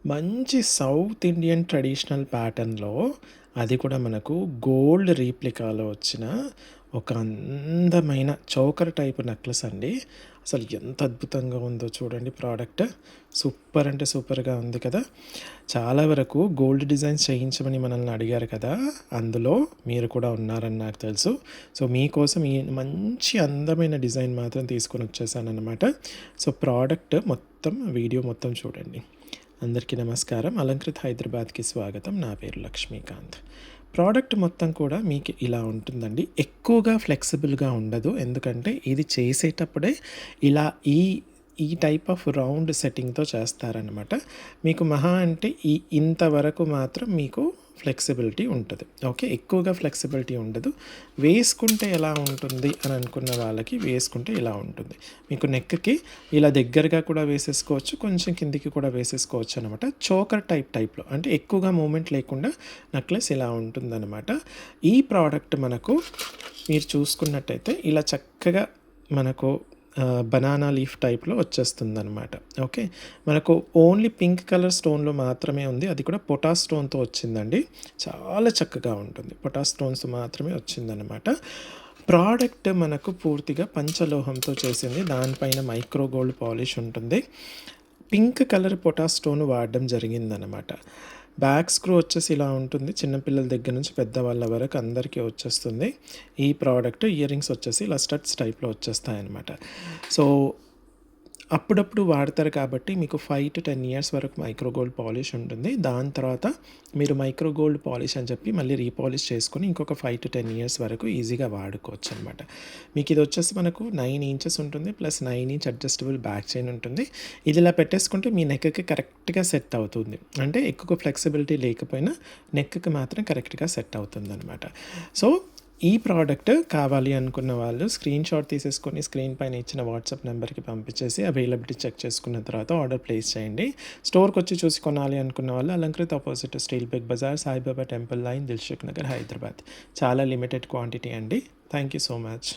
మంచి south Indian traditional ప్యాటర్న్‌లో అది కూడా మనకు గోల్డ్ రీప్లికాలో వచ్చిన ఒక అందమైన చోకర్ టైప్ నెక్లెస్ అండి. అసలు ఎంత అద్భుతంగా ఉందో చూడండి ప్రోడక్ట్. సూపర్ అంటే సూపర్‌గా ఉంది కదా! చాలా వరకు గోల్డ్ డిజైన్స్ చేయించమని మనల్ని అడిగారు కదా! అందులో మీరు కూడా ఉన్నారని నాకు తెలుసు. సో, మీకోసం ఈ మంచి అందమైన డిజైన్ మాత్రం తీసుకొనొచ్చేసాననమాట. సో, ప్రోడక్ట్ మొత్తం వీడియో మొత్తం చూడండి. అందరికీ నమస్కారం. అలంకృత్ హైదరాబాద్‌కి స్వాగతం. నా పేరు లక్ష్మీకాంత్. ప్రోడక్ట్ మొత్తం కూడా మీకు ఇలా ఉంటుందండి. ఎక్కువగా ఫ్లెక్సిబుల్‌గా ఉండదు. ఎందుకంటే ఇది చేసేటప్పుడే ఇలా ఈ ఈ టైప్ ఆఫ్ రౌండ్ సెట్టింగ్‌తో చేస్తారనమాట. మీకు మహా అంటే ఇంతవరకు మాత్రం మీకు ఫ్లెక్సిబిలిటీ ఉంటది. ఓకే. ఎక్కువగా ఫ్లెక్సిబిలిటీ ఉండదు. వేసుకుంటే ఎలా ఉంటుంది అని అనుకున్న వాళ్ళకి వేసుకుంటే ఇలా ఉంటుంది. మీకు నెక్‌కి ఇలా దగ్గరగా కూడా వేసేసుకోవచ్చు. కొంచెం కిందికి కూడా వేసేసుకోవచ్చు అనమాట. చోకర్ టైప్‌లో అంటే ఎక్కువగా మూవ్‌మెంట్ లేకుండా నెక్లెస్ ఇలా ఉంటుందనమాట. ఈ ప్రోడక్ట్ మనకు మీరు చూసుకున్నట్టయితే ఇలా చక్కగా మనకు బనానా లీఫ్ టైప్‌లో వచ్చేస్తుందనమాట. ఓకే. మనకు ఓన్లీ పింక్ కలర్ స్టోన్‌లో మాత్రమే ఉంది. అది కూడా పొటాష్ స్టోన్‌తో వచ్చిందండి. చాలా చక్కగా ఉంటుంది. పొటాష్ స్టోన్స్ మాత్రమే వచ్చిందనమాట. ప్రోడక్ట్ మనకు పూర్తిగా పంచలోహంతో చేసింది. దానిపైన మైక్రో గోల్డ్ పాలిష్ ఉంటుంది. పింక్ కలర్ పొటాష్ స్టోన్ వాడడం జరిగిందనమాట. బ్యాక్ స్క్రూ వచ్చేసి ఇలా ఉంటుంది. చిన్నపిల్లల దగ్గర నుంచి పెద్దవాళ్ళ వరకు అందరికీ వచ్చేస్తుంది. ఈ ప్రోడక్ట్ ఇయర్ రింగ్స్ వచ్చేసి ఇలా స్టడ్స్ టైప్‌లో వచ్చేస్తాయన్నమాట. సో, అప్పుడప్పుడు వాడతారు కాబట్టి మీకు 5-10 ఇయర్స్ వరకు మైక్రో గోల్డ్ పాలిష్ ఉంటుంది. దాని తర్వాత మీరు మైక్రో గోల్డ్ పాలిష్ అని చెప్పి మళ్ళీ రీపాలిష్ చేసుకొని ఇంకొక 5-10 ఇయర్స్ వరకు ఈజీగా వాడుకోవచ్చనమాట. మీకు ఇది వచ్చేసి మనకు 9 ఇంచెస్ ఉంటుంది. Plus 9 inch adjustable back chain ఉంటుంది. ఇది ఇలా పెట్టేసుకుంటే మీ నెక్‌కి కరెక్ట్‌గా సెట్ అవుతుంది. అంటే ఎక్కువ ఫ్లెక్సిబిలిటీ లేకపోయినా నెక్‌కి మాత్రం కరెక్ట్‌గా సెట్ అవుతుందనమాట. సో, ఈ ప్రోడక్ట్ కావాలి అనుకున్న వాళ్ళు స్క్రీన్‌షాట్ తీసేసుకొని స్క్రీన్ పైన ఇచ్చిన వాట్సాప్ నెంబర్‌కి పంపించేసి అవైలబిలిటీ చెక్ చేసుకున్న తర్వాత ఆర్డర్ ప్లేస్ చేయండి. స్టోర్‌కొచ్చి చూసి కొనాలి అనుకున్న వాళ్ళు అలంకృత్ అపోజిట్ స్టీల్ బెగ్ బజార్, సాయిబాబా టెంపుల్ లైన్, దిల్‌సుఖ్ నగర్, హైదరాబాద్. చాలా లిమిటెడ్ క్వాంటిటీ అండి. Thank you so much.